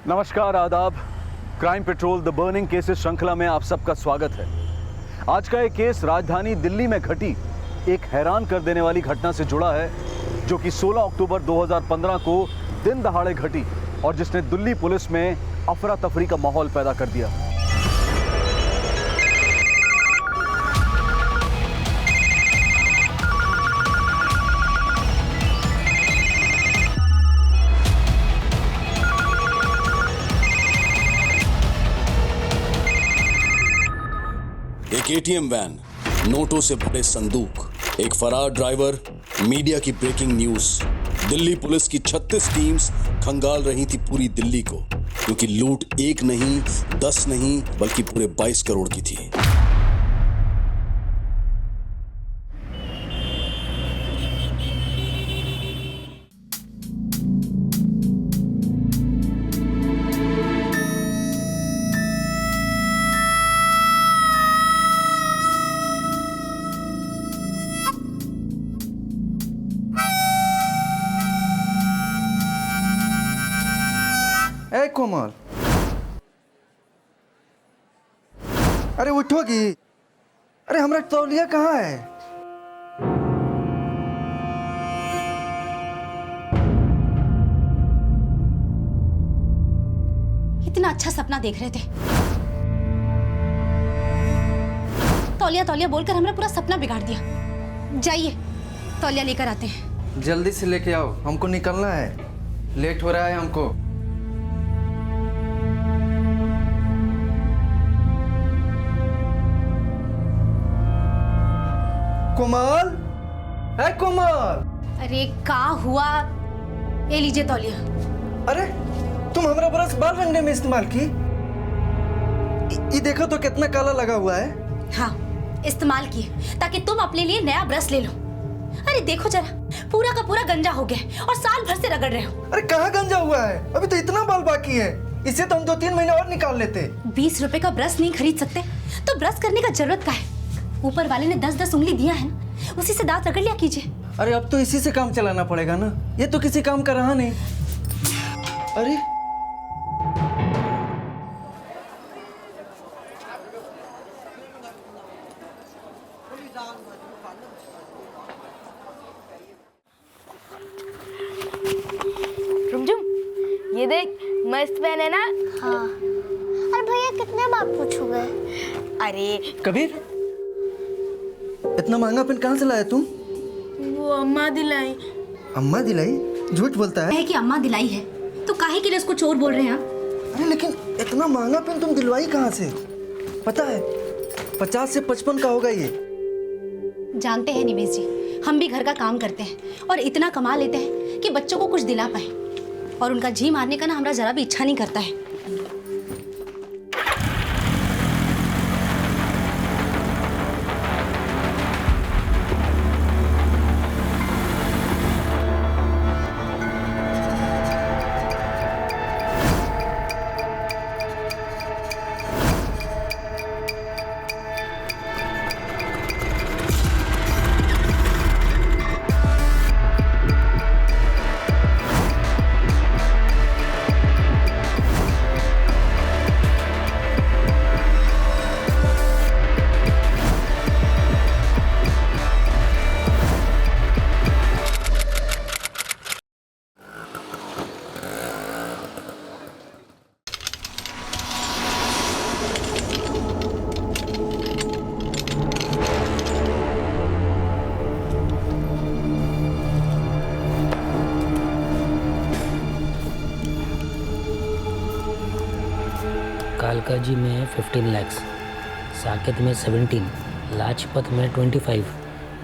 नमस्कार, आदाब। Crime petrol the burning cases श्रृंखला में आप सबका स्वागत है। आज का एक केस राजधानी दिल्ली में घटी एक हैरान कर देने वाली घटना से जुड़ा है, जो कि 16 अक्टूबर 2015 को दिन दहाड़े घटी और जिसने दिल्ली पुलिस में अफरा तफरी का माहौल पैदा कर दिया। एक एटीएम वैन, नोटों से भरे संदूक, एक फरार ड्राइवर, मीडिया की ब्रेकिंग न्यूज। दिल्ली पुलिस की 36 टीम्स खंगाल रही थी पूरी दिल्ली को, क्योंकि लूट एक नहीं, 10 नहीं, बल्कि पूरे 22 करोड़ की थी। ए कोमल, अरे उठोगी? अरे हमरा तौलिया कहाँ है? इतना अच्छा सपना देख रहे थे, तौलिया तौलिया बोलकर हमने पूरा सपना बिगाड़ दिया। जाइए, तौलिया लेकर आते हैं। जल्दी से लेके आओ, हमको निकलना है, लेट हो रहा है हमको। कोमल, है कोमल। अरे का हुआ? ये लीजिए तौलिया। अरे तुम हमारा ब्रश बाल रंगने में इस्तेमाल की? ये देखो तो कितना काला लगा हुआ है। हाँ, इस्तेमाल किए ताकि तुम अपने लिए नया ब्रश ले लो। अरे देखो जरा, पूरा का पूरा गंजा हो गया और साल भर से रगड़ रहे हो। अरे कहाँ गंजा हुआ है? अभी तो इतना बाल बाकी है, इससे तो हम 2-3 महीने और निकाल लेते। 20 रुपए का ब्रश नहीं खरीद सकते तो ब्रश करने का जरूरत का है? ऊपर वाले ने 10-10 उंगली दिया है ना, उसी से दांत रगड़ लिया कीजिए। अरे अब तो इसी से काम चलाना पड़ेगा ना, ये तो किसी काम का रहा नहीं। अरे रुमझुम, ये देख, मस्त पेन है ना? हाँ। अरे भैया कितने बार पूछोगे? अरे कबीर, इतना महंगा पेन कहाँ से लाया तुम? वो अम्मा दिलाई। अम्मा दिलाई? झूठ बोलता है। है कि अम्मा दिलाई है तो काहे के लिए उसको चोर बोल रहे हैं आप? अरे लेकिन इतना महंगा पेन तुम दिलवाई कहाँ से? पता है 50 से 55 का होगा ये। जानते हैं निवेश जी, हम भी घर का काम करते हैं और इतना कमा लेते हैं कि बच्चों को कुछ दिला पाए, और उनका जी मारने का ना हमारा जरा भी इच्छा नहीं करता है। कालकाजी में 15 लाख, साकेत में 17, लाजपत में 25,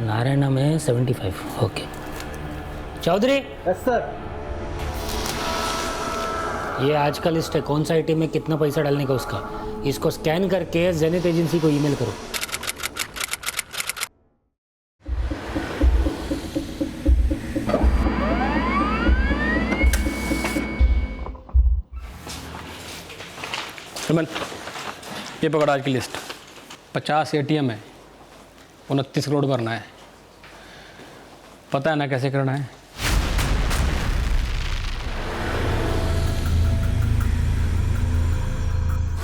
नारायणा में 75। ओके चौधरी। Yes sir. ये आज का लिस्ट है, कौन सा आइटम में कितना पैसा डालने का उसका। इसको स्कैन करके जेनिथ एजेंसी को ईमेल करो। सुमन, ये पकड़ आज की लिस्ट। 50 एटीएम है, 29 करोड़ भरना है। पता है ना कैसे करना है?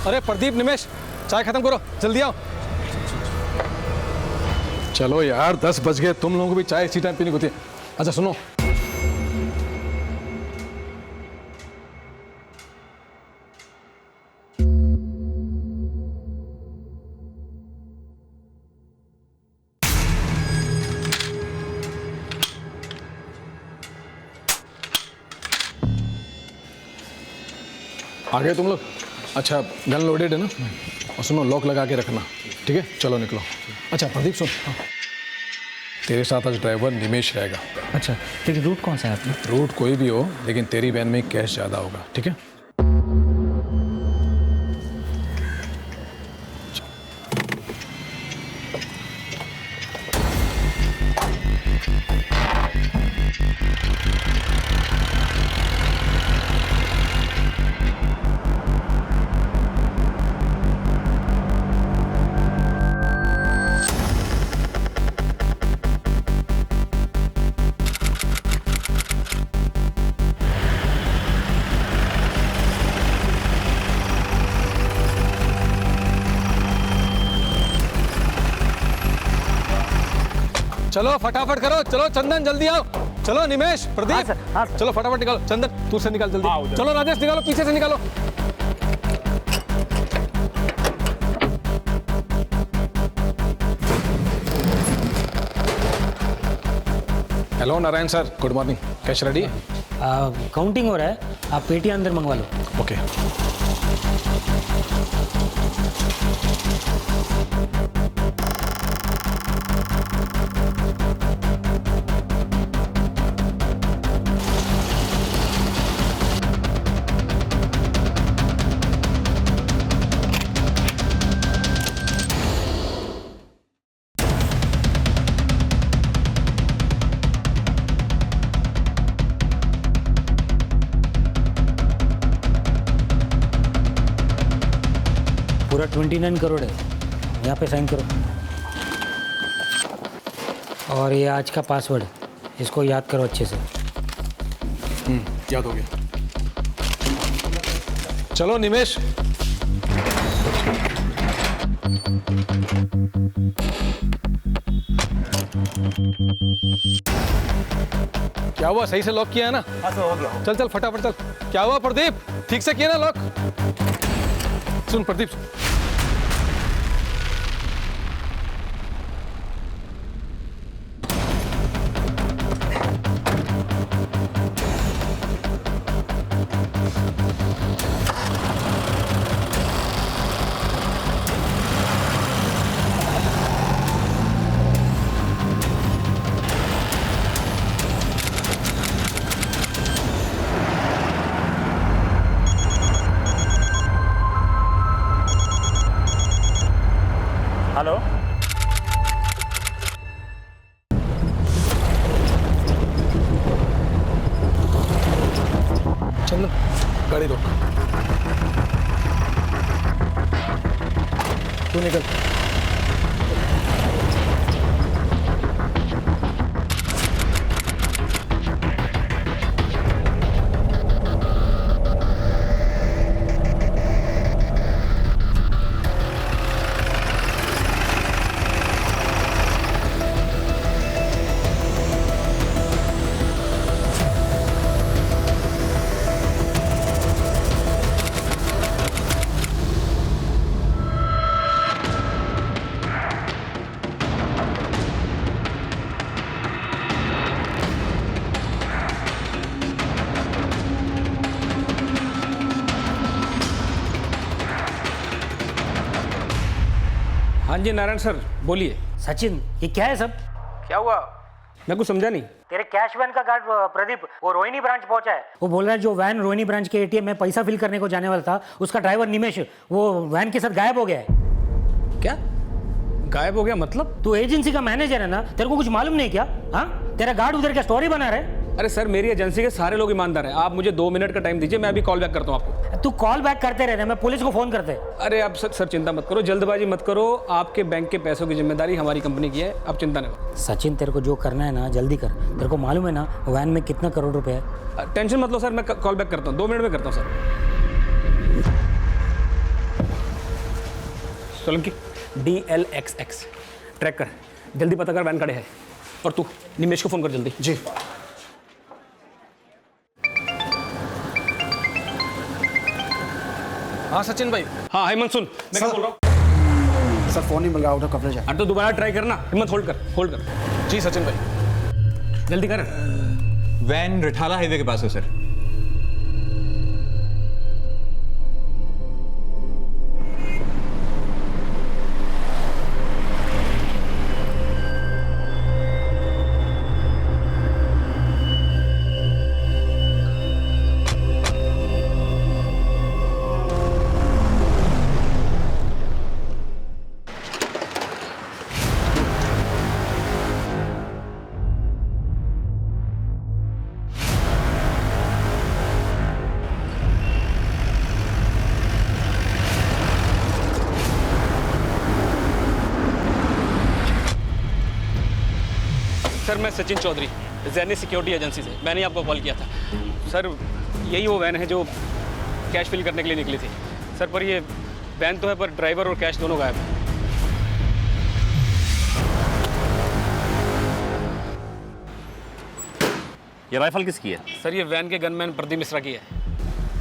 अरे प्रदीप, निमेश, चाय खत्म करो, जल्दी आओ। चलो यार 10 बज गए, तुम लोगों को भी चाय इसी टाइम पीनी होती है। अच्छा सुनो, आ गए तुम लोग? अच्छा, गन लोडेड है ना? और सुनो, लॉक लगा के रखना, ठीक है? चलो निकलो। अच्छा प्रदीप सुन, तेरे साथ आज ड्राइवर निमेश रहेगा। अच्छा ठीक है, रूट कौन सा है आपने? रूट कोई भी हो, लेकिन तेरी वैन में कैश ज़्यादा होगा, ठीक है? चलो फटाफट करो, चलो चंदन जल्दी आओ, चलो निमेश, प्रदीप, चलो फटाफट निकालो। चंदन तू से निकाल जल्दी, चलो राजेश निकालो, पीछे से निकालो। Hello Narayan sir, good morning. Cash ready है? काउंटिंग हो रहा है, आप पेटी अंदर मंगवा लो। ओके। पूरा 29 करोड़ है, यहाँ पे साइन करो। और ये आज का पासवर्ड, इसको याद करो अच्छे से। याद हो गया। चलो निमेश। क्या हुआ, सही से लॉक किया है ना? हाँ सर, हो गया। चल चल फटाफट चल। क्या हुआ प्रदीप, ठीक से किया ना लॉक? सुन प्रदीप, हेलो, चंदन गाड़ी रोक, तू निकल। हाँ जी नारायण सर, बोलिए। सचिन ये क्या है सब? क्या हुआ, मैं कुछ समझा नहीं। तेरे कैश वैन का गार्ड प्रदीप वो रोहिणी ब्रांच पहुंचा है। वो बोल रहा है जो वैन रोहिणी ब्रांच के एटीएम में पैसा फिल करने को जाने वाला था, उसका ड्राइवर निमेश वो वैन के साथ गायब हो गया है। क्या गायब हो गया मतलब? तू एजेंसी का मैनेजर है ना, तेरे को कुछ मालूम नहीं क्या? हाँ, तेरा गार्ड उधर क्या स्टोरी बना रहा है? अरे सर, मेरी एजेंसी के सारे लोग ईमानदार हैं। आप मुझे 2 मिनट का टाइम दीजिए, मैं अभी कॉल बैक करता हूँ आपको। तू कॉल बैक करते रहना, मैं पुलिस को फोन करते। अरे आप सर चिंता मत करो, जल्दबाजी मत करो। आपके बैंक के पैसों की जिम्मेदारी हमारी कंपनी की है, आप चिंता न करो। सचिन तेरे को जो करना है ना जल्दी कर, तेरे को मालूम है ना वैन में कितना करोड़ रुपए है? टेंशन मत लो सर, मैं कॉल बैक करता हूँ, 2 मिनट में करता हूँ सर। सोलंकी DLXX ट्रैक कर, जल्दी पता कर वैन खड़े है। और तू निमेश को फ़ोन कर जल्दी। जी। हाँ सचिन भाई। हाँ हेमंत सुन, मैं क्या बोल रहा हूँ। सर फोन नहीं मिल रहा, आउट ऑफ कवरेज है। अरे तो दोबारा ट्राई करना। हिम्मत होल्ड कर। जी सचिन भाई। जल्दी कर। वैन रिठाला हाईवे के पास है सर। सर मैं सचिन चौधरी, जैनी सिक्योरिटी एजेंसी से। मैंने आपको कॉल किया था सर। यही वो वैन है जो कैश फिल करने के लिए निकली थी सर, पर ये वैन तो है पर ड्राइवर और कैश दोनों गायब हैं। ये राइफल किसकी है? सर ये वैन के गनमैन प्रदीप मिश्रा की है।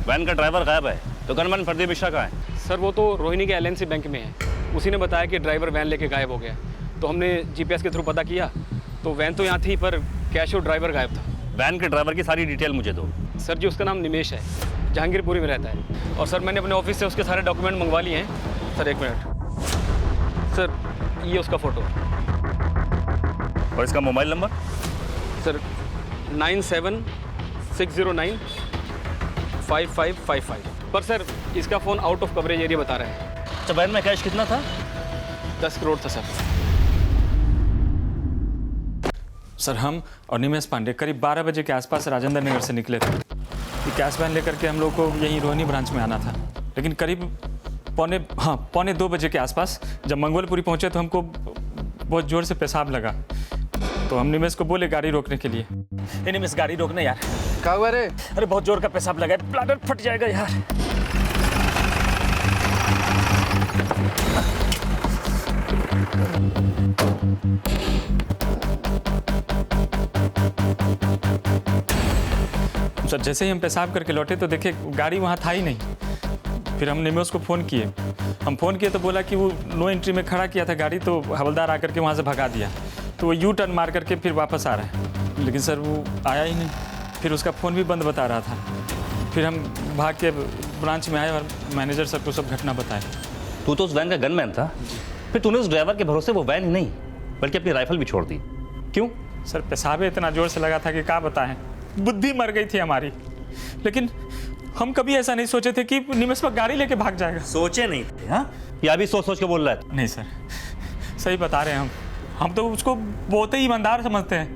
वैन का ड्राइवर गायब है तो गनमैन प्रदीप मिश्रा कहाँ है? सर वो तो रोहिणी के LNC बैंक में है। उसी ने बताया कि ड्राइवर वैन लेके गायब हो गया, तो हमने GPS के थ्रू पता किया तो वैन तो यहाँ थी पर कैश और ड्राइवर गायब था। वैन के ड्राइवर की सारी डिटेल मुझे दो। सर जी उसका नाम निमेश है, जहांगीरपुरी में रहता है। और सर मैंने अपने ऑफिस से उसके सारे डॉक्यूमेंट मंगवा लिए हैं। सर एक मिनट सर, ये उसका फ़ोटो। और इसका मोबाइल नंबर? सर 9760955555। पर सर इसका phone out of coverage area बता रहा है। अच्छा वैन में कैश कितना था? 10 करोड़ था सर। सर हम और निमेश पांडे करीब 12 बजे के आसपास राजेंद्र नगर से निकले थे। ये कैश वैन लेकर के हम लोग को यहीं रोहिणी ब्रांच में आना था, लेकिन करीब पौने 2 बजे के आसपास जब मंगोलपुरी पहुंचे तो हमको बहुत ज़ोर से पेशाब लगा, तो हम निमेश को बोले गाड़ी रोकने के लिए। ये निमेश गाड़ी रोकने यार। क्या हुआ रे? अरे बहुत जोर का पेशाब लगा है, ब्लैडर फट जाएगा यार। सर जैसे ही हम पेशाब करके लौटे तो देखे गाड़ी वहाँ था ही नहीं। फिर हम निमेश को फ़ोन किए। हम फ़ोन किए तो बोला कि वो नो एंट्री में खड़ा किया था गाड़ी, तो हवलदार आकर के वहाँ से भगा दिया। तो वो यू टर्न मार करके फिर वापस आ रहा है, लेकिन सर वो आया ही नहीं। फिर उसका फ़ोन भी बंद बता रहा था। फिर हम भाग के ब्रांच में आए और मैनेजर सर को सब घटना बताए। तू तो उस वैन का गनमैन था, फिर तूने उस ड्राइवर के भरोसे वो वैन ही नहीं बल्कि अपनी राइफल भी छोड़ दी, क्यों? सर पेशाब इतना ज़ोर से लगा था कि क्या बताएं, बुद्धि मर गई थी हमारी। लेकिन हम कभी ऐसा नहीं सोचे थे कि निमेश पर गाड़ी लेके भाग जाएगा। सोचे नहीं थे? हाँ या भी सोच सोच के बोल रहा है? नहीं सर, सही बता रहे हैं हम तो उसको बहुत ही ईमानदार समझते हैं।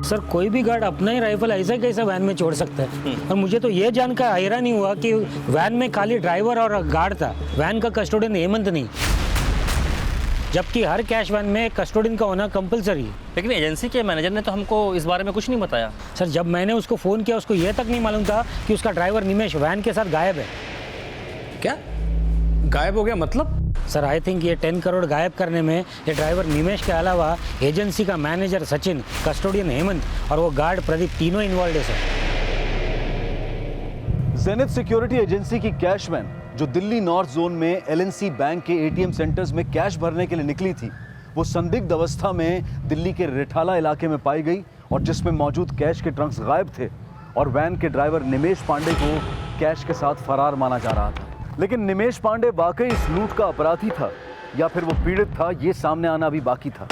सर कोई भी गार्ड अपना ही राइफल ऐसा कैसे वैन में छोड़ सकता है? और मुझे तो ये जानकर हैरानी हुआ कि वैन में खाली ड्राइवर और गार्ड था, वैन का कस्टोडियन हेमंत नहीं, जबकि हर कैश वैन में कस्टोडियन का होना कंपलसरी है। लेकिन एजेंसी के मैनेजर ने तो हमको इस बारे में कुछ नहीं बताया। सर जब मैंने उसको फ़ोन किया उसको ये तक नहीं मालूम था कि उसका ड्राइवर निमेश वैन के साथ गायब है। क्या गायब हो गया मतलब? सर आई थिंक ये 10 करोड़ गायब करने में ये ड्राइवर निमेश के अलावा एजेंसी का मैनेजर सचिन, कस्टोडियन हेमंत और वो गार्ड प्रदीप तीनों इन्वॉल्व है सर। जेनिथ सिक्योरिटी एजेंसी की कैश वैन जो दिल्ली नॉर्थ जोन में LNC बैंक के ATM सेंटर्स में कैश भरने के लिए निकली थी, वो संदिग्ध अवस्था में दिल्ली के रिठाला इलाके में पाई गई और जिसमें मौजूद कैश के ट्रंक्स गायब थे और वैन के ड्राइवर निमेश पांडे को कैश के साथ फरार माना जा रहा था। लेकिन निमेश पांडे वाकई इस लूट का अपराधी था या फिर वो पीड़ित था, ये सामने आना भी बाकी था।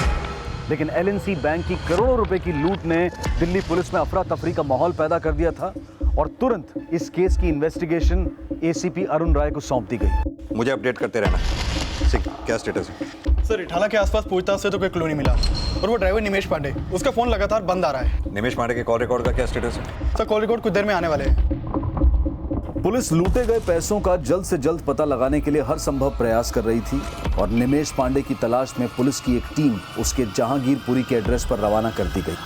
लेकिन LNC बैंक की करोड़ों रुपए की लूट ने दिल्ली पुलिस में अफरा तफरी का माहौल पैदा कर दिया था और तुरंत इस केस की इन्वेस्टिगेशन ACP अरुण राय को सौंप दी गई। मुझे अपडेट करते रहना। क्या स्टेटस है? सर रिठाला के आसपास पूछताछ से तो कोई क्लू नहीं मिला और वो ड्राइवर निमेश पांडे, उसका फोन लगातार बंद आ रहा है। निमेश पांडे के कॉल रिकॉर्ड का क्या स्टेटस है? सर कॉल रिकॉर्ड कुछ देर में आने वाले हैं। पुलिस लूटे गए पैसों का जल्द से जल्द पता लगाने के लिए हर संभव प्रयास कर रही थी और निमेश पांडे की तलाश में पुलिस की एक टीम उसके जहांगीरपुरी के एड्रेस पर रवाना कर दी गई।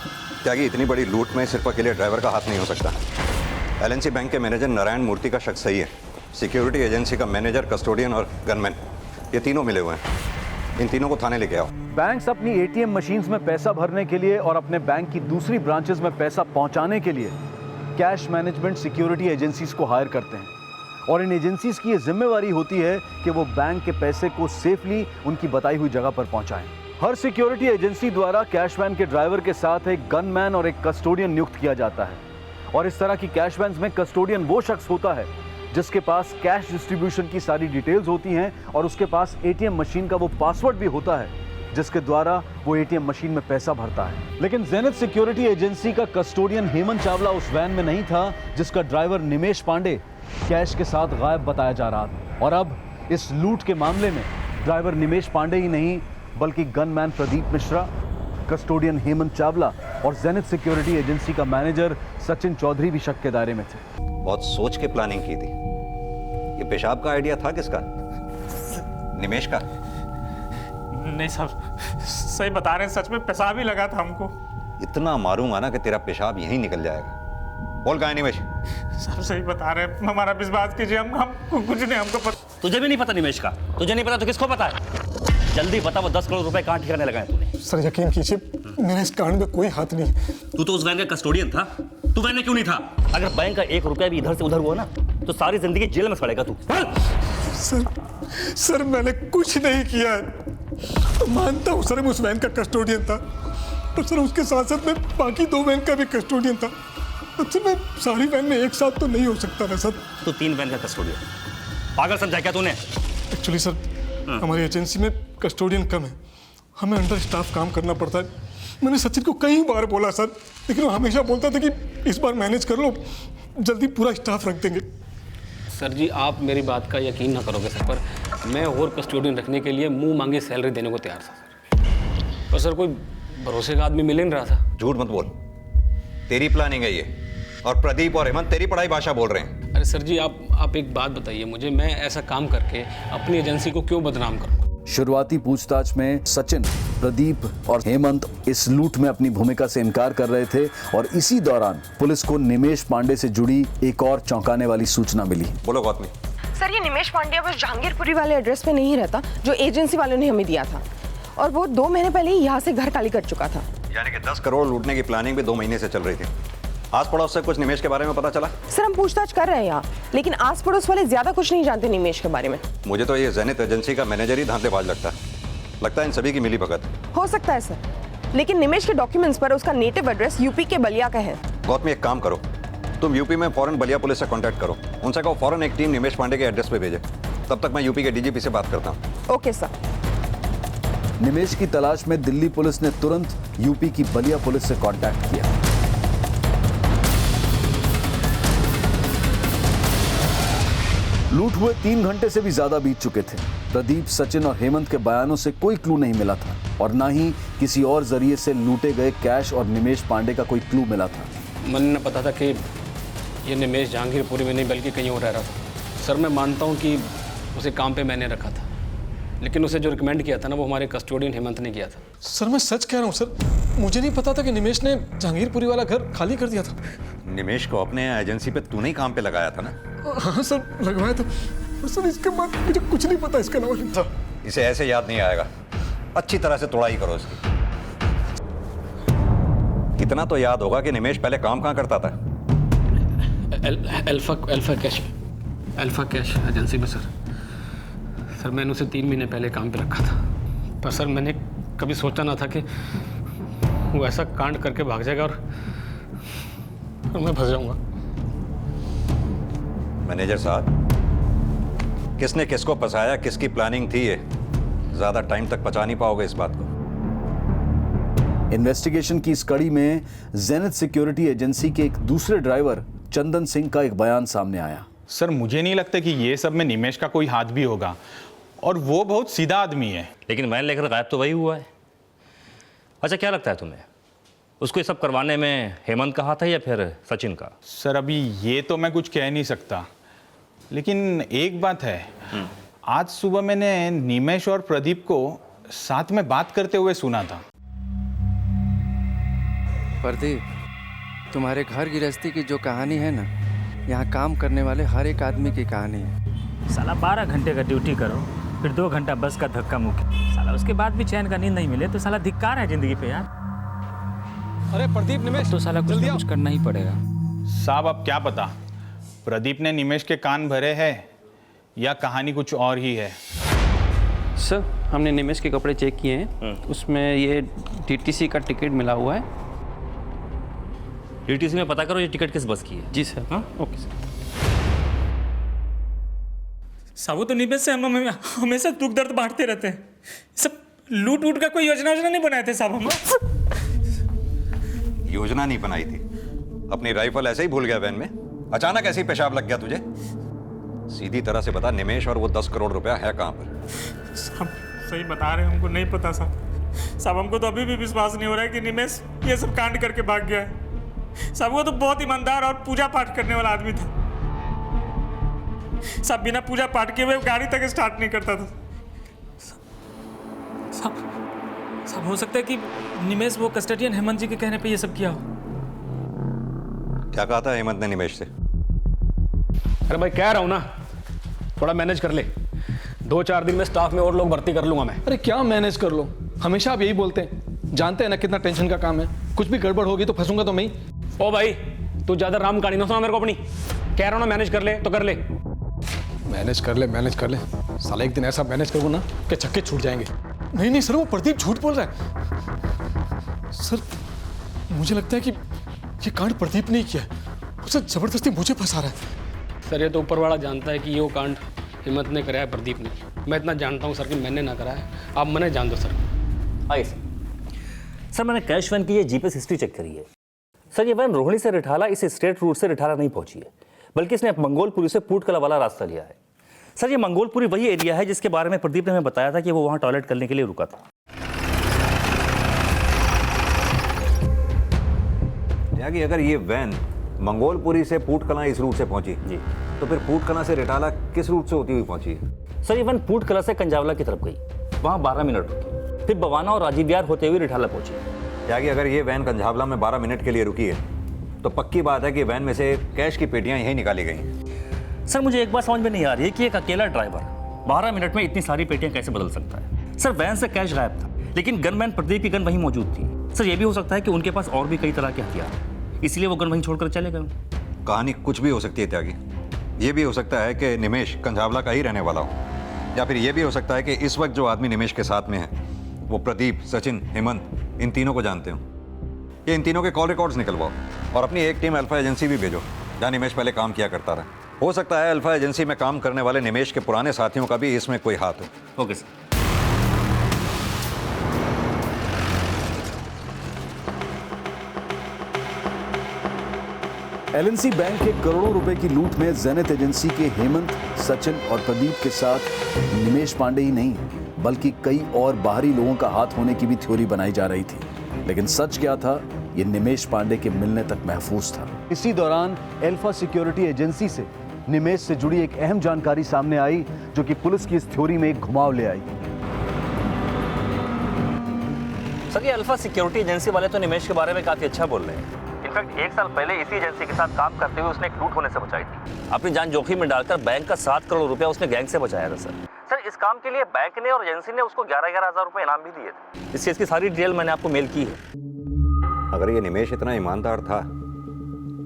त्यागी, इतनी बड़ी लूट में सिर्फ अकेले ड्राइवर का हाथ नहीं हो सकता। LNC बैंक के मैनेजर नारायण मूर्ति का शक सही है, सिक्योरिटी एजेंसी का मैनेजर, कस्टोडियन और गनमैन, ये तीनों मिले हुए हैं। इन तीनों को थाने लेके आओ। बैंक्स अपनी एटीएम मशीन्स में पैसा भरने के लिए और अपने बैंक की दूसरी ब्रांचेस में पैसा पहुंचाने के लिए कैश मैनेजमेंट सिक्योरिटी एजेंसीज को हायर करते हैं और इन एजेंसीज की ये जिम्मेवारी होती है कि वो बैंक के पैसे को सेफली उनकी बताई हुई जगह पर पहुंचाएं। हर सिक्योरिटी एजेंसी द्वारा कैश वैन के ड्राइवर के साथ एक गनमैन और एक कस्टोडियन नियुक्त किया जाता है और इस तरह की कैश वैन्स में कस्टोडियन वो शख्स होता है जिसके पास कैश डिस्ट्रीब्यूशन की सारी डिटेल्स होती हैं और उसके पास एटीएम मशीन का वो पासवर्ड भी होता है जिसके द्वारा वो एटीएम मशीन में पैसा भरता है। लेकिन जेनिथ सिक्योरिटी एजेंसी का कस्टोडियन हेमंत चावला उस वैन में नहीं था जिसका ड्राइवर निमेश पांडे कैश के साथ गायब बताया जा रहा था। और अब इस लूट के मामले में ड्राइवर निमेश पांडे ही नहीं बल्कि गनमैन प्रदीप मिश्रा, कस्टोडियन हेमंत चावला और जेनिथ सिक्योरिटी एजेंसी का मैनेजर सचिन चौधरी भी शक के दायरे में थे। बहुत सोच के प्लानिंग की थी। ये पेशाब का आइडिया था किसका? निमेश का? नहीं साहब, सही बता रहे हैं, सच में पेशाब ही लगा था हमको। इतना मारूंगा ना कि तेरा पेशाब यहीं निकल जाएगा। बोल कहाँ है निमेश? साहब सही बता रहे हैं, हमारा विश्वास कीजिए, हम कुछ नहीं, हमको पता। तुझे भी नहीं पता निमेश का? तुझे नहीं पता तो किसको पता है? जल्दी बता, वो 10 करोड़ रुपए कहाँ ठिकाने लगाए तूने? सर यकीन कीजिए, मेरा इस कांड में कोई हाथ नहीं। तू तो उस वैन का कस्टोडियन था, तू वैन में क्यों नहीं था? अगर बैंक का 1 रुपया भी इधर से उधर हुआ ना तो सारी जिंदगी जेल में सड़ेगा तू। सर मैंने कुछ नहीं किया है। मानता हूँ सर, मैं उस वैन का कस्टोडियन था, पर सर उसके साथ साथ मैं बाकी 2 वैन का भी कस्टोडियन था। सर मैं सारी वैन में एक साथ तो नहीं हो सकता ना सर। तो 3 वैन का कस्टोडियन, पागल समझा क्या तूने? एक्चुअली सर हमारी एजेंसी में कस्टोडियन कम है, हमें अंडर स्टाफ काम करना पड़ता है। मैंने सचिन को कई बार बोला सर, लेकिन वो हमेशा बोलता था कि इस बार मैनेज कर लो, जल्दी पूरा स्टाफ रख देंगे। सर जी, आप मेरी बात का यकीन ना करोगे सर, पर मैं और कस्टोडियन रखने के लिए मुंह मांगे सैलरी देने को तैयार था सर, पर सर कोई भरोसे का आदमी मिल नहीं रहा था। झूठ मत बोल, तेरी प्लानिंग है ये, और प्रदीप और हेमंत तेरी पढ़ाई भाषा बोल रहे हैं। अरे सर जी, आप एक बात बताइए मुझे, मैं ऐसा काम करके अपनी एजेंसी को क्यों बदनाम करूँ? शुरुआती पूछताछ में सचिन, प्रदीप और हेमंत इस लूट में अपनी भूमिका से इनकार कर रहे थे और इसी दौरान पुलिस को निमेश पांडे से जुड़ी एक और चौंकाने वाली सूचना मिली। बोलो गौतमी। सर ये निमेश पांडे बस जहांगीरपुरी वाले एड्रेस पे नहीं रहता जो एजेंसी वालों ने हमें दिया था, और वो 2 महीने पहले ही यहाँ से घर खाली कर चुका था। यानी कि 10 करोड़ लूटने की प्लानिंग भी 2 महीने से चल रही थी। आस पड़ोस से कुछ निमेश के बारे में पता चला? सर हम पूछताछ कर रहे हैं यहाँ, लेकिन आस पड़ोस वाले ज्यादा कुछ नहीं जानते निमेश के बारे में। मुझे तो ये जेनिथ एजेंसी का मैनेजर ही धांधलेबाज लगता है इन सभी की मिली भगत। हो सकता है सर, लेकिन निमेश के डॉक्यूमेंट्स पर उसका नेटिव एड्रेस यूपी के बलिया का है। गौतमी एक काम करो, तुम यूपी में फौरन बलिया पुलिस से कांटेक्ट करो, उनसे कहो फौरन एक टीम निमेश पांडे के एड्रेस पे भेजे। तब तक मैं यूपी के डीजीपी से बात करता हूँ। Okay sir. निमेश की तलाश में दिल्ली पुलिस ने तुरंत यूपी की बलिया पुलिस से कांटेक्ट किया। लूट हुए 3 घंटे से भी ज्यादा बीत चुके थे। प्रदीप, सचिन और हेमंत के बयानों से कोई क्लू नहीं मिला था और ना ही किसी और जरिए से लूटे गए कैश और निमेश पांडे का कोई क्लू मिला था। मन ने पता था कि ये निमेश जहांगीरपुरी में नहीं बल्कि कहीं और रह रहा था। सर मैं मानता हूँ कि उसे काम पे मैंने रखा था, लेकिन उसे जो रिकमेंड किया था ना वो हमारे कस्टोडियन हेमंत ने किया था। सर मैं सच कह रहा हूँ सर, मुझे नहीं पता था कि निमेश ने जहांगीरपुरी वाला घर खाली कर दिया था। निमेश को अपने एजेंसी पे तूने ही काम पे लगाया था ना? हाँ सर लगवाया था, सर इसके बाद मुझे कुछ नहीं पता इसका नाम था। इसे ऐसे याद नहीं आएगा, अच्छी तरह से तोड़ाई करो इसकी। इतना तो याद होगा कि निमेश पहले काम कहाँ करता था? अल्फा कैश एजेंसी में सर मैंने उसे 3 महीने पहले काम पे रखा था, पर सर मैंने कभी सोचा ना था कि वो ऐसा कांड करके भाग जाएगा और मैं फंस जाऊंगा। मैनेजर साहब, किसने किसको फंसाया, किसकी प्लानिंग थी, ये ज्यादा टाइम तक पचा नहीं पाओगे इस बात को। इन्वेस्टिगेशन की इस कड़ी में जेनिथ सिक्योरिटी एजेंसी के एक दूसरे ड्राइवर चंदन सिंह का एक बयान सामने आया। सर मुझे नहीं लगता कि ये सब में निमेश का कोई हाथ भी होगा, और वो बहुत सीधा आदमी है। लेकिन वैन लेकर गायब तो वही हुआ है। अच्छा क्या लगता है तुम्हें, उसको ये सब करवाने में हेमंत का हाथ है या फिर सचिन का? सर अभी ये तो मैं कुछ कह नहीं सकता, लेकिन एक बात है, आज सुबह मैंने निमेश और प्रदीप को साथ में बात करते हुए सुना था। प्रदीप, तुम्हारे घर गृहस्थी की जो कहानी है ना, यहाँ काम करने वाले हर एक आदमी की कहानी है। साला 12 घंटे का ड्यूटी करो, फिर 2 घंटा बस का धक्का मुक्की, साला उसके बाद भी चैन का नींद नहीं मिले तो साला धिक्कार है जिंदगी पे यार। अरे प्रदीप, निमेश तो साला कुछ ना कुछ करना ही पड़ेगा। साहब अब क्या पता प्रदीप ने निमेश के कान भरे हैं या कहानी कुछ और ही है। सर हमने निमेश के कपड़े चेक किए हैं, उसमें ये DTC का टिकट मिला हुआ है। DTC में पता करो ये टिकट किस बस की है। जी सर। हाँ ओके सर। साबू तो निमेश से हम हमेशा दुख दर्द बांटते रहते हैं। सब लूट वूट का कोई योजना नहीं बनाए थे साहब हम। योजना नहीं बनाई थी, अपनी राइफल ऐसे ही भूल गया वैन में, अचानक ऐसे ही पेशाब लग गया तुझे। सीधी तरह से बता निमेश और वो 10 करोड़ रुपया है कहाँ पर? साहब सही बता रहे हैं, हमको नहीं पता साहब। साहब हमको तो अभी भी विश्वास नहीं हो रहा है कि निमेश ये सब कांड करके भाग गया है। साहब वो तो बहुत ईमानदार और पूजा पाठ करने वाला आदमी था। साहब बिना पूजा पाठ किए हुए गाड़ी तक स्टार्ट नहीं करता था। साहब हो सकता है कि निमेश वो कस्टडियन हेमंत जी के कहने पे ये सब किया हो। क्या कहा था हेमंत ने निमेश से? अरे भाई कह रहा हूँ ना, थोड़ा मैनेज कर ले, 2-4 दिन में स्टाफ में और लोग भर्ती कर लूंगा मैं। अरे क्या मैनेज कर लो, हमेशा आप यही बोलते हैं, जानते हैं ना कितना टेंशन का काम है, कुछ भी गड़बड़ होगी तो फंसूंगा तो मैं ही। ओ भाई तू ज्यादा राम कहानी ना सुना मेरे को अपनी, कह रहा हूँ ना मैनेज कर ले तो कर ले। मैनेज कर ले, साला एक दिन ऐसा मैनेज करूँ ना कि छक्के छूट जाएंगे। नहीं सर, वो प्रदीप झूठ बोल रहा है सर। मुझे लगता है कि ये कांड प्रदीप ने ही किया है, उसे जबरदस्ती मुझे फंसा रहा है। सर ये तो ऊपर वाला जानता है कि ये वो कांड हिम्मत ने कराया, प्रदीप ने। मैं इतना जानता हूँ सर कि मैंने ना कराया, आप मने जान दो सर। आइए सर, मैंने कैश वैन की ये जीपीएस हिस्ट्री चेक करी है। सर ये वैन रोहिणी से रिठाला इस स्ट्रेट रूट से रिठाला नहीं पहुंची है, बल्कि इसने मंगोलपुरी से पूटकला वाला रास्ता लिया है। सर ये मंगोलपुरी वही एरिया है जिसके बारे में प्रदीप ने हमें बताया था कि वो वहां टॉयलेट करने के लिए रुका था। यागी अगर ये वैन मंगोलपुरी से पूटकला इस रूट से पहुंची जी, तो फिर पूटकला से रिठाला किस रूट से होती हुई पहुंची है? सर ये वैन पूटकला से कंजावला की तरफ गई, वहां 12 मिनट रुकी, फिर बवाना और राजीव विहार होते हुए रिठाला पहुंची। यागी अगर ये वैन कंजावला में 12 मिनट के लिए रुकी है तो पक्की बात है कि वैन में से कैश की पेटियां यहीं निकाली गई। सर मुझे एक बात समझ में नहीं आ रही है कि एक अकेला ड्राइवर 12 मिनट में इतनी सारी पेटियां कैसे बदल सकता है। सर वैन से कैश गायब था, लेकिन गनमैन प्रदीप की गन वहीं मौजूद थी। सर ये भी हो सकता है कि उनके पास और भी कई तरह के हथियार हैं, इसलिए वो गन वहीं छोड़कर चले गए। कहानी कुछ भी हो सकती है त्यागी। ये भी हो सकता है कि निमेश कंझावला का ही रहने वाला हो, या फिर ये भी हो सकता है कि इस वक्त जो आदमी निमेश के साथ में है वो प्रदीप, सचिन, हेमंत इन तीनों को जानते हो। ये इन तीनों के कॉल रिकॉर्ड्स निकलवाओ और अपनी एक टीम अल्फा एजेंसी भी भेजो जहाँ निमेश पहले काम किया करता रहा। हो सकता है अल्फा एजेंसी में काम करने वाले निमेश के पुराने साथियों का भी इसमें कोई हाथ हो। Okay sir. एलएनसी बैंक के करोड़ों रुपए की लूट में ज़ेनिथ एजेंसी के हेमंत, सचिन और प्रदीप के साथ निमेश पांडे ही नहीं बल्कि कई और बाहरी लोगों का हाथ होने की भी थ्योरी बनाई जा रही थी। लेकिन सच क्या था, ये निमेश पांडे के मिलने तक महफूज था। इसी दौरान अल्फा सिक्योरिटी एजेंसी से निमेश से जुड़ी एक अहम जानकारी सामने आई जो कि पुलिस की इस थ्योरी में एक घुमाव ले आई। सर ये अल्फा सिक्योरिटी एजेंसी वाले तो निमेश के बारे में काफी अच्छा बोल रहे हैं। इनफैक्ट 1 साल पहले इसी एजेंसी के साथ काम करते हुए उसने एक लूट होने से बचाई थी। अपनी जान जोखिम में डालकर बैंक का 7 करोड़ रुपया उसने गैंग से बचाया था। सर इस काम के लिए बैंक ने और एजेंसी ने उसको 11-11 हज़ार रुपए इनाम भी दिए थे। इस चीज की सारी डिटेल मैंने आपको मेल की है। अगर ये निमेश इतना ईमानदार था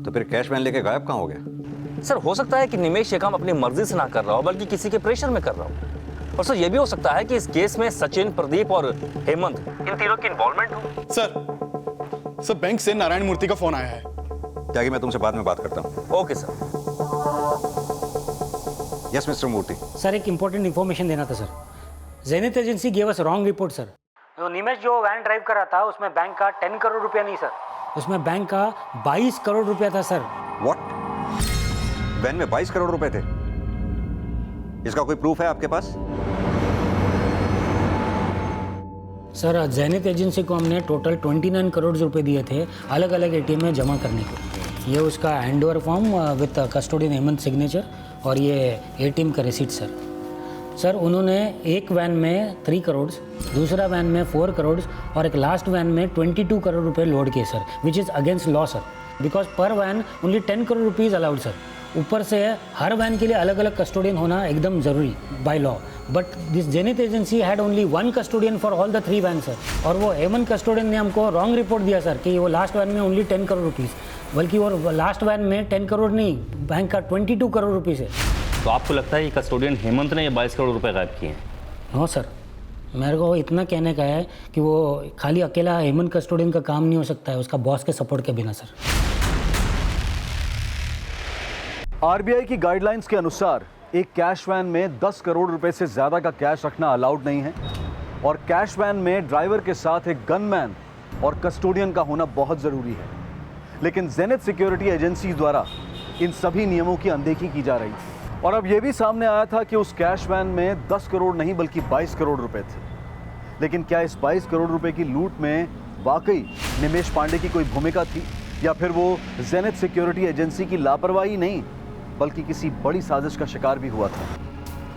तो फिर कैश वैन लेके गायब कहाँ हो गया? सर हो सकता है कि निमेश ये काम अपनी मर्जी से ना कर रहा हो बल्कि किसी के प्रेशर में कर रहा हो। और सर ये भी हो सकता है कि इस केस में सचिन, प्रदीप और हेमंत इन तीनों की इन्वॉल्वमेंट हो। सर बैंक से नारायण मूर्ति का फोन आया है। त्यागी मैं तुमसे बाद में बात करता हूँ। Okay sir. यस मिस्टर मूर्ति। सर एक इंपॉर्टेंट इन्फॉर्मेशन देना था sir. Zenith agency gave us wrong report sir. जो निमेश जो वैन ड्राइव कर रहा था उसमें बैंक का 10 करोड़ रुपया नहीं सर, उसमें बैंक का 22 करोड़ रुपया था सर। व्हाट? वैन में 22 करोड़ रुपए थे? इसका कोई प्रूफ है आपके पास? सर ज़ेनिथ एजेंसी को हमने टोटल 29 करोड़ रुपए दिए थे अलग अलग एटीएम में जमा करने को। ये उसका handover form with custodian Hemant signature और ये एटीएम का रिसीट सर। सर उन्होंने एक वैन में 3 करोड़, दूसरा वैन में 4 करोड़ और एक लास्ट वैन में 22 करोड़ रुपए लोड किए sir, which is against law sir, because per van only 10 crore rupees allowed sir. ऊपर से हर वैन के लिए अलग अलग कस्टोडियन होना एकदम ज़रूरी by law, but this Zenith agency had only 1 custodian for all the 3 van sir. और वो हेमंत कस्टोडियन ने हमको रॉन्ग रिपोर्ट दिया सर कि वो लास्ट वैन में ओनली 10 करोड़ रुपीज़, बल्कि वो लास्ट वैन में 10 करोड़ नहीं, बैंक का 22 करोड़ रुपीज़ है। तो आपको लगता है कि कस्टोडियन हेमंत ने ये 22 करोड़ रुपए गायब किए हैं? नो सर, मेरे को इतना कहने का है कि वो खाली अकेला हेमंत कस्टोडियन का काम नहीं हो सकता है उसका बॉस के सपोर्ट के बिना सर। आरबीआई की गाइडलाइंस के अनुसार एक कैश वैन में 10 करोड़ रुपए से ज्यादा का कैश रखना अलाउड नहीं है और कैश वैन में ड्राइवर के साथ एक गनमैन और कस्टोडियन का होना बहुत जरूरी है। लेकिन जेनिथ सिक्योरिटी एजेंसी द्वारा इन सभी नियमों की अनदेखी की जा रही थी और अब यह भी सामने आया था कि उस कैश वैन में 10 करोड़ नहीं बल्कि 22 करोड़ रुपए थे। लेकिन क्या इस 22 करोड़ रुपए की लूट में वाकई निमेश पांडे की कोई भूमिका थी या फिर वो जेनिथ सिक्योरिटी एजेंसी की लापरवाही नहीं बल्कि किसी बड़ी साजिश का शिकार भी हुआ था?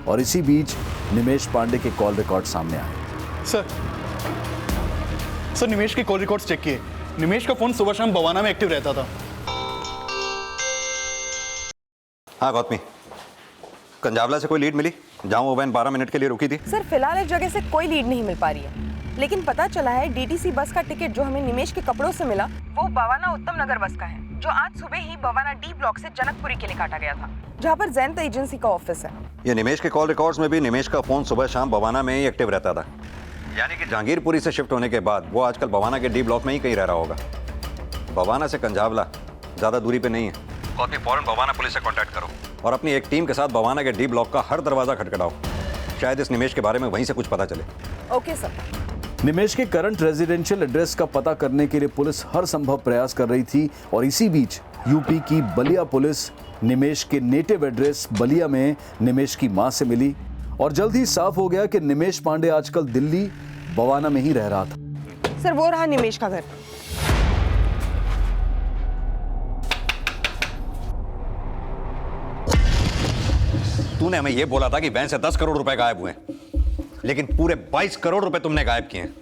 और इसी बीच निमेश पांडे के कॉल रिकॉर्ड सामने आए। सर निमेश के कॉल रिकॉर्ड्स चेक किए। निमेश का फोन सुबह शाम बवाना में एक्टिव रहता था। हाँ गौतमी, कंजावला से कोई लीड मिली जहां वो वैन 12 मिनट के लिए रुकी थी? सर फिलहाल इस जगह से कोई लीड नहीं मिल पा रही है, लेकिन पता चला है डीटीसी बस का टिकट जो हमें निमेश के कपड़ों से मिला वो बवाना उत्तम नगर बस का है, जो आज सुबह ही बवाना डी ब्लॉक से जनकपुरी के लिए काटा गया था, जहाँ पर जेनिथ एजेंसी का ऑफिस है। ये निमेश के कॉल रिकॉर्ड्स में भी निमेश का फोन सुबह शाम बवाना में ही एक्टिव रहता था, यानी कि जहांगीरपुरी से शिफ्ट होने के बाद वो आजकल बवाना के डी ब्लॉक में ही कहीं रह रहा होगा। बवाना से कंजावला ज्यादा दूरी पे नहीं है। गौतमी फौरन बवाना पुलिस से कांटेक्ट करो और अपनी एक टीम के साथ बवाना के डी ब्लॉक का हर दरवाजा खटखटाओ, शायद इस निमेश के बारे में वहीं से कुछ पता चले। Okay sir. निमेश के करंट रेजिडेंशियल एड्रेस का पता करने के लिए पुलिस हर संभव प्रयास कर रही थी और इसी बीच यूपी की बलिया पुलिस निमेश के नेटिव एड्रेस बलिया में निमेश की मां से मिली और जल्द ही साफ हो गया कि निमेश पांडे आजकल दिल्ली बवाना में ही रह रहा था। सर वो रहा निमेश का घर। तूने हमें यह बोला था कि वैन से 10 करोड़ रुपए गायब हुए, लेकिन पूरे 22 करोड़ रुपए तुमने गायब किए हैं।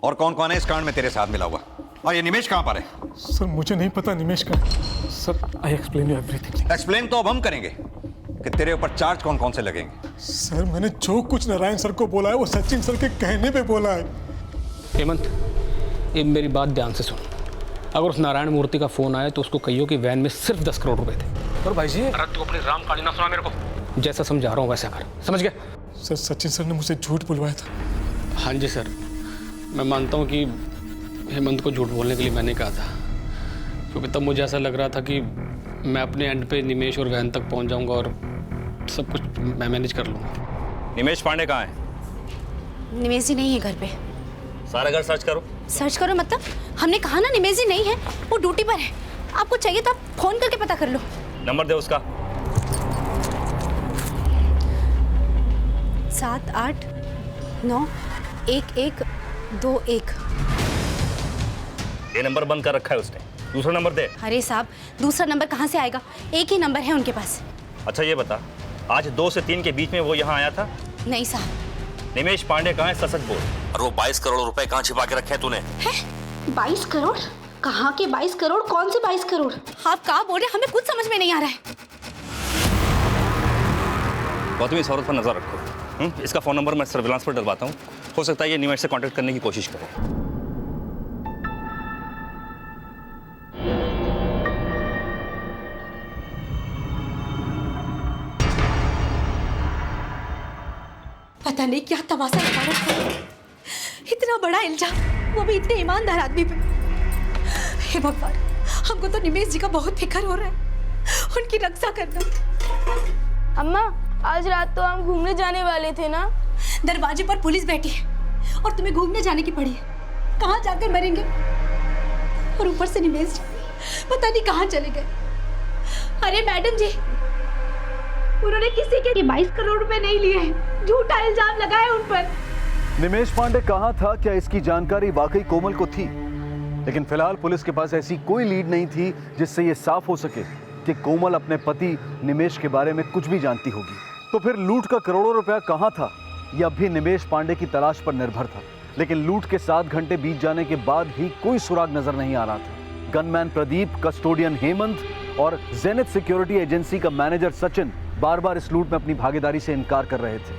और कौन कौन है इस कांड में तेरे साथ मिला हुआ? और ये निमेश कहां पर है? सर मुझे नहीं पता निमेश का। Sir I explain you everything. Explain तो अब हम करेंगे कि तेरे ऊपर चार्ज कौन कौन से लगेंगे। सर मैंने जो कुछ नारायण सर को बोला है वो सचिन सर के कहने पे बोला है। हेमंत, ये मेरी बात ध्यान से सुन। अगर उस नारायण मूर्ति का फोन आया तो उसको कहियो कि वैन में सिर्फ 10 करोड़ रुपए थे। और भाई जी, अरे तू अपनी रामकाली ना सुना मेरे को, जैसा समझा रहा हूँ वैसा कर, समझ गया? सर सचिन सर ने मुझे झूठ बुलवाया था। हाँ जी सर, मैं मानता हूँ कि हेमंत को झूठ बोलने के लिए मैंने कहा था, क्योंकि तब मुझे ऐसा लग रहा था कि मैं अपने एंड पे निमेश और वैन तक पहुँच जाऊँगा और सब कुछ मैं मैनेज कर लूँगा। निमेश पांडे कहाँ है? निमेश जी नहीं है घर पे। सारा घर सर्च करो। सर्च करो मतलब? हमने कहा ना निमेश जी नहीं है, वो ड्यूटी पर है। आपको चाहिए तो आप फोन करके पता कर लो। नंबर दे उसका। 789121 ये नंबर बंद कर रखा है उसने। दूसरा नंबर दे। अरे साहब, दूसरा नंबर कहाँ से आएगा? एक ही नंबर है उनके पास। अच्छा ये बता, आज 2 से 3 के बीच में वो यहाँ आया था? नहीं साहब। निमेश पांडे कहाँ है, सच बोल। और वो 22 करोड़ रुपए कहाँ छिपा के रखे हैं तूने? 22 करोड़? कहाँ के 22 करोड़? कौन से 22 करोड़? आप कहाँ बोल रहे? हमें कुछ समझ में नहीं आ रहा है। गौतमी, इस औरत पर नजर रखो। इसका फोन नंबर मैं सर्विलांस पर डलवाता हूँ, हो सकता है ये निमेश से कांटेक्ट करने की कोशिश करे। पता नहीं क्या तमाशा लगा रखा है। इतना बड़ा इल्जाम, वो भी इतने ईमानदार आदमी पे। हे भगवान, हमको तो निमेश जी का बहुत फिक्र हो रहा है। उनकी रक्षा करना। अम्मा, आज रात तो हम घूमने जाने वाले थे ना? दरवाजे पर पुलिस बैठी है और तुम्हें घूमने जाने की पड़ी है। कहाँ जाकर मरेंगे? और ऊपर से निमेश जी पता नहीं कहाँ चले गए। अरे मैडम जी, उन्होंने किसी के 22 करोड़ रुपए नहीं लिए हैं, झूठा इल्जाम लगाया उन पर। निमेश पांडे कहाँ था, क्या इसकी जानकारी वाकई कोमल को थी? लेकिन फिलहाल पुलिस के पास ऐसी कोई लीड नहीं थी जिससे ये साफ हो सके कि कोमल अपने पति निमेश के बारे में कुछ भी जानती होगी। तो फिर लूट का करोड़ों रुपया कहाँ था, यह भी निमेश पांडे की तलाश पर निर्भर था। लेकिन लूट के 7 घंटे बीत जाने के बाद भी कोई सुराग नजर नहीं आ रहा था। गनमैन प्रदीप, कस्टोडियन हेमंत और जेनिथ सिक्योरिटी एजेंसी का मैनेजर सचिन बार बार इस लूट में अपनी भागीदारी से इनकार कर रहे थे।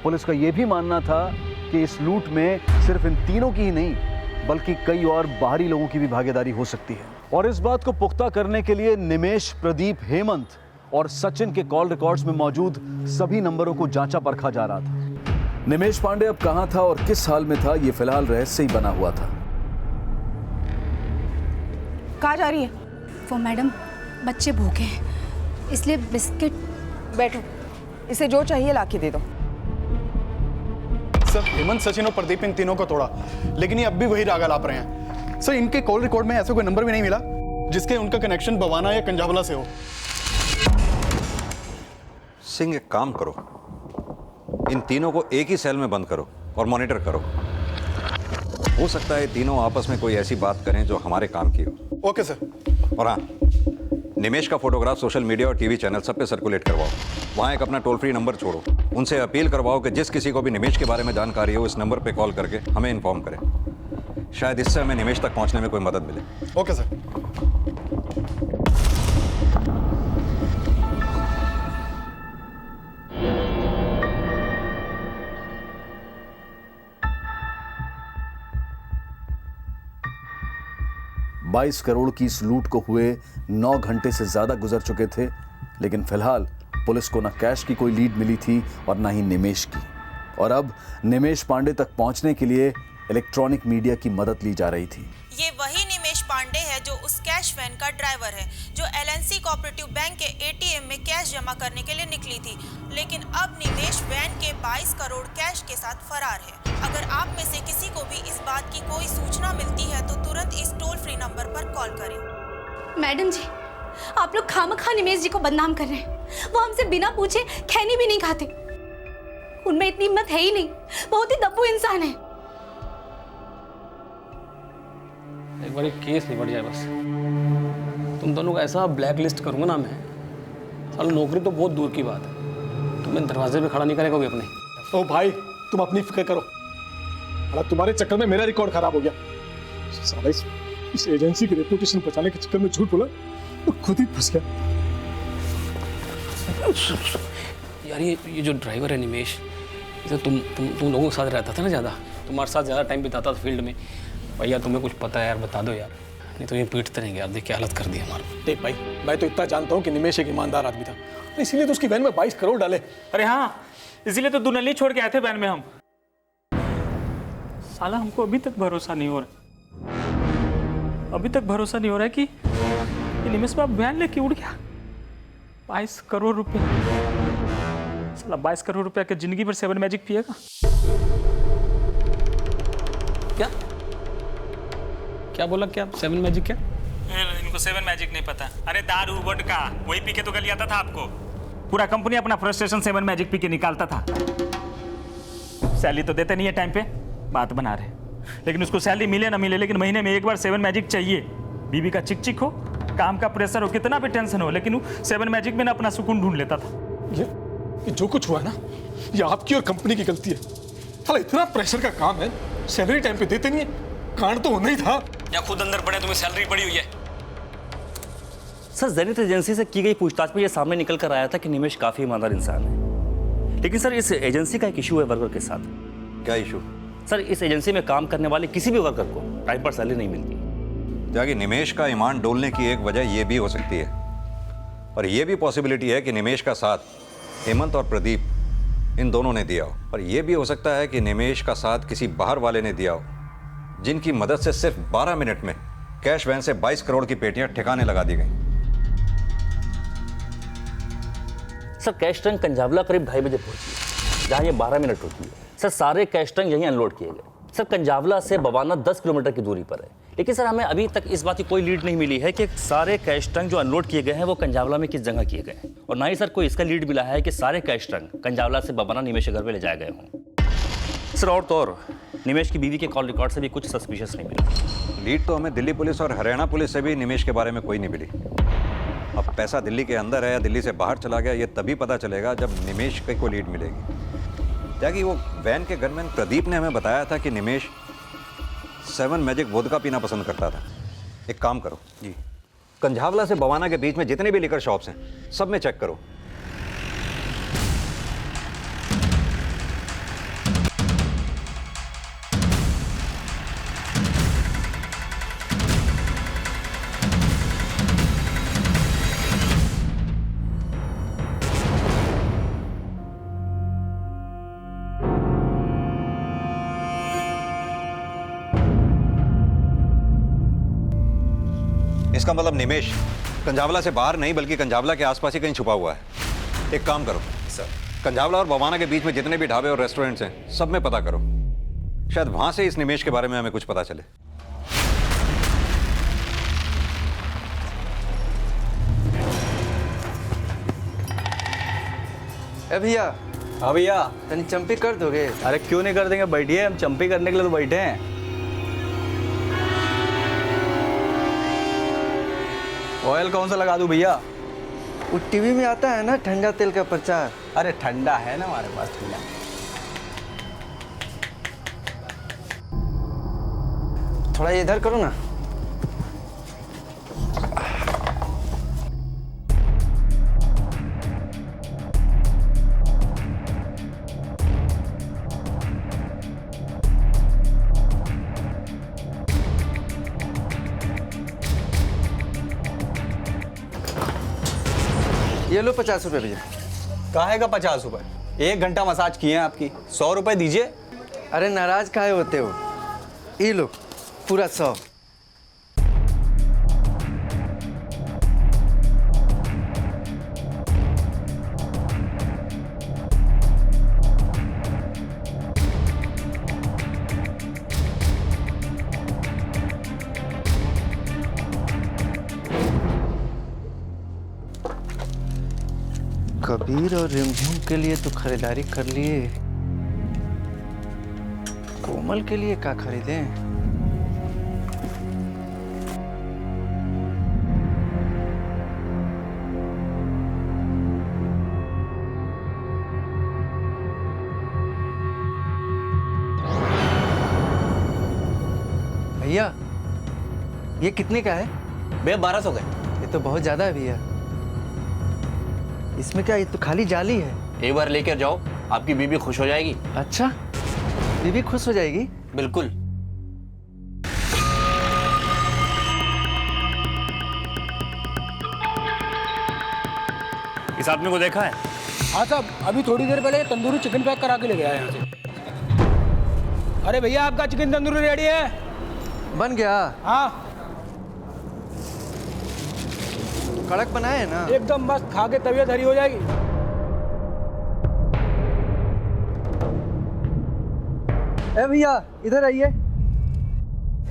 पुलिस का यह भी मानना था कि इस लूट में सिर्फ इन तीनों की ही नहीं बल्कि कई और बाहरी लोगों की भी भागीदारी हो सकती है। और इस बात को पुख्ता करने के लिए निमेश, प्रदीप, हेमंत और सचिन के कॉल रिकॉर्ड्स में मौजूद सभी नंबरों को जांचा परखा जा रहा था। निमेश पांडे अब कहां था और किस हाल में था, यह फिलहाल रहस्य ही बना हुआ था। कहाँ जा रही है? वो मैडम, बच्चे भूखे हैं इसलिए बिस्किट। बैठो, इसे जो चाहिए लाके दे दो। सर, हेमंत, सचिन और प्रदीप इन तीनों को तोड़ा, लेकिन ये अब भी वही राग आलाप रहे हैं। सर, इनके कॉल रिकॉर्ड में ऐसा कोई नंबर भी नहीं मिला जिसके उनका कनेक्शन बवाना या कंजावला से हो। सिंह, एक काम करो, इन तीनों को एक ही सेल में बंद करो और मॉनिटर करो। हो सकता है तीनों आपस में कोई ऐसी बात करें जो हमारे काम की हो। Okay sir. और हाँ, निमेश का फोटोग्राफ सोशल मीडिया और टीवी चैनल सब पे सर्कुलेट करवाओ। वहाँ एक अपना टोल फ्री नंबर छोड़ो, उनसे अपील करवाओ कि जिस किसी को भी निमेश के बारे में जानकारी हो इस नंबर पे कॉल करके हमें इन्फॉर्म करें। शायद इससे हमें निमेश तक पहुँचने में कोई मदद मिले। Okay sir. $22 करोड़ की इस लूट को हुए 9 घंटे से ज्यादा गुजर चुके थे, लेकिन फिलहाल पुलिस को न कैश की कोई लीड मिली थी और न ही निमेश की। और अब निमेश पांडे तक पहुंचने के लिए इलेक्ट्रॉनिक मीडिया की मदद ली जा रही थी। ये वही निमेश पांडे है जो उस कैश वैन का ड्राइवर है जो एलएनसी कोऑपरेटिव बैंक के एटीएम में कैश जमा करने के लिए निकली थी, लेकिन अब निमेश वैन के 22 करोड़ कैश के साथ फरार है। अगर आप में से किसी को भी इस बात की कोई सूचना मिलती है तो तुरंत इस टोल फ्री नंबर पर कॉल करें। मैडम जी, आप लोग खामखा निमेश जी को बदनाम कर रहे हैं। वो हमसे बिना पूछे खैनी भी नहीं खाते। उनमें इतनी हिम्मत है ही नहीं, बहुत ही दब्बू इंसान है। एक बार केस निपट जाए बस। तुम दोनों को ऐसा ब्लैक लिस्ट करूंगा ना मैं, साला नौकरी तो बहुत दूर की बात है। तुम्हें दरवाजे पे खड़ा नहीं करेगा कोई अपने। ओ भाई, तुम अपनी फिक्र करो। अरे तुम्हारे चक्कर में मेरा रिकॉर्ड खराब हो गया। साला इस एजेंसी की रेपुटेशन बचाने के चक्कर में झूठ बोला तो खुद ही फंस गया। यार ये जो ड्राइवर है निमेश, इसे तुम लोगों के साथ रहता था ना ज़्यादा, तुम्हारे साथ ज़्यादा टाइम बिताता था फील्ड में। भैया तुम्हें कुछ पता है यार, बता दो यार, नहीं तो ये पीटते रहेंगे यार। देख क्या हालत कर दी हमारा। देख भाई, मैं तो इतना जानता हूँ कि निमेश एक ईमानदार आदमी था, इसीलिए तो उसकी वैन में 22 करोड़ डाले। अरे हाँ, इसीलिए तो दुनली छोड़ के आए थे वैन में हम। साला हमको अभी तक भरोसा नहीं हो रहा है कि निमेश बाबू वैन लेके उड़ गया। 22 करोड़ रुपए, साला 22 करोड़ रुपए के जिंदगी भर 7 मैजिक पिएगा क्या? क्या बोला? क्या 7 मैजिक? क्या इनको 7 मैजिक नहीं पता? अरे दारू वोडका वही पी के तो गली आता था आपको। पूरा कंपनी अपना फ्रस्ट्रेशन 7 मैजिक पी के निकालता था। सैलरी तो देते नहीं है टाइम पे, बात बना रहे। लेकिन उसको सैलरी मिले ना मिले, लेकिन महीने में एक बार 7 मैजिक चाहिए। बीवी का चिक चिक हो, काम का प्रेशर हो, कितना भी टेंशन हो, लेकिन वो 7 मैजिक में ना अपना सुकून ढूंढ लेता था। ये जो कुछ हुआ है ना, ये आपकी और कंपनी की गलती है। साला इतना प्रेशर का काम है, सैलरी टाइम पे देते नहीं है। कांड तो होना ही था। या खुद अंदर पड़े, तुम्हें सैलरी पड़ी हुई है। सर, जेनिथ एजेंसी से की गई पूछताछ में ये सामने निकल कर आया था कि निमेश काफी ईमानदार इंसान है। लेकिन सर, इस एजेंसी का एक इशू है वर्कर के साथ। क्या इशू? सर, इस एजेंसी में काम करने वाले किसी भी वर्कर को टाइम पर सैलरी नहीं मिलती। जाके निमेश का ईमान डोलने की एक वजह यह भी हो सकती है, और यह भी पॉसिबिलिटी है कि निमेश का साथ हेमंत और प्रदीप इन दोनों ने दिया हो। और यह भी हो सकता है कि निमेश का साथ किसी बाहर वाले ने दिया हो, जिनकी मदद से सिर्फ 12 मिनट में कैश वैन से 22 करोड़ की पेटियां ठिकाने लगा दी गई। सर, कैश टैंक कंजावला करीब 2:30 बजे पहुंची, जहां ये 12 मिनट होती है। सर, सारे कैश टैंक यहीं अनलोड किए गए। सर, कंजावला से बवाना 10 किलोमीटर की दूरी पर है। लेकिन सर, हमें अभी तक इस बात की कोई लीड नहीं मिली है कि सारे कैश टैंक जो अनलोड किए गए हैं वो कंजावला में किस जगह किए गए हैं, और ना ही सर कोई इसका लीड मिला है कि सारे कैश टैंक कंजावला से बवाना निमेश के घर पे ले जाए गए हों। सर, और तो और निमेश की बीवी के कॉल रिकॉर्ड से भी कुछ सस्पिशियस नहीं मिला। लीड तो हमें दिल्ली पुलिस और हरियाणा पुलिस से भी निमेश के बारे में कोई नहीं मिली। अब पैसा दिल्ली के अंदर है या दिल्ली से बाहर चला गया, ये तभी पता चलेगा जब निमेश की कोई लीड मिलेगी। जाकि वो वैन के गनमैन प्रदीप ने हमें बताया था कि निमेश 7 मैजिक वोदका पीना पसंद करता था। एक काम करो जी, कंझावला से बवाना के बीच में जितने भी लिकर शॉप्स हैं सब में चेक करो। इसका मतलब निमेश कंझावला से बाहर नहीं बल्कि कंझावला के आसपास ही कहीं छुपा हुआ है। एक काम करो सर, कंझावला और बवाना के बीच में जितने भी ढाबे और रेस्टोरेंट्स हैं सब में पता करो, शायद वहां से इस निमेश के बारे में हमें कुछ पता चले। ए भैया। हाँ भैया। तनी चंपी कर दोगे? अरे क्यों नहीं कर देंगे, बैठिए, हम चंपी करने के लिए तो बैठे हैं। ऑयल कौन सा लगा दूं भैया? वो टीवी में आता है ना ठंडा तेल का प्रचार। अरे ठंडा है ना हमारे पास, ठंडा। थोड़ा इधर करो ना। ये लो 50 रुपये भैया। काहे का 50 रुपये? 1 घंटा मसाज किए हैं आपकी, 100 रुपये दीजिए। अरे नाराज काहे होते हो? ये लो पूरा 100। कबीर और रिमझिम के लिए तो खरीदारी कर लिए, कोमल के लिए क्या खरीदें? भैया ये कितने का है? भैया 1200 का। ये तो बहुत ज्यादा है भैया। इसमें क्या, ये तो खाली जाली है। एक बार लेकर जाओ, आपकी बीबी खुश हो जाएगी। अच्छा, बीबी खुश हो जाएगी? बिल्कुल। इस आदमी को देखा है? हाँ साहब, अभी थोड़ी देर पहले तंदूरी चिकन पैक करा के ले गया यहाँ से। अरे भैया आपका चिकन तंदूरी रेडी है? बन गया? हाँ कड़क बनाए है ना? एकदम मस्त, खा के तबीयत हरी हो जाएगी। ए भैया इधर आइए,